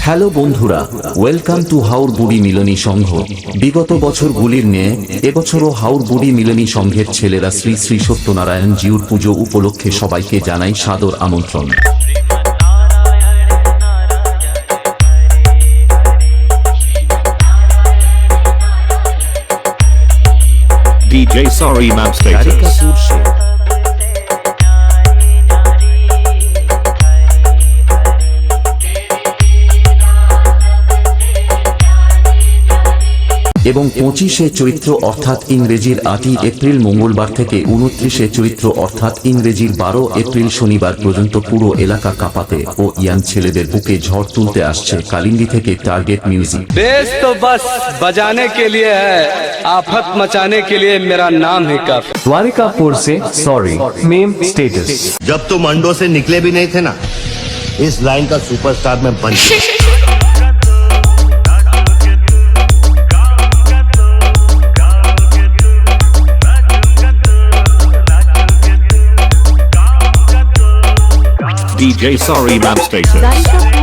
Hello বন্ধুরা, welcome to হাওর বুড়ি মিলনী সংঘ। বিগত বছরগুলির ন্যায় এবছরও হাওর বুড়ি মিলনী সংঘের ছেলেরা শ্রী শ্রী সত্যনারায়ণ জিউর পুজো উপলক্ষে সবাইকে জানাই সাদর আমন্ত্রণ। DJ Sorry Map Status. এবং 25শে চৈত্র অর্থাৎ ইংরেজির 8ই এপ্রিল মঙ্গলবার থেকে 29শে চৈত্র অর্থাৎ ইংরেজির 12 এপ্রিল শনিবার পর্যন্ত পুরো এলাকা কাঁপাতে ও ইয়াং ছেলেদের বুকে ঝড় তুলতে আসছে কালিন্দী থেকে টার্গেট মিউজিক। बेस तो बस बजाने के लिए है, आफत मचाने के लिए मेरा नाम है काफी। द्वारिकापुर से सॉरी मेम स्टेटस। जब तुम अंडों से निकले भी नहीं थे ना, इस लाइन का सुपरस्टार मैं बन चुका। DJ Sorry Map Status.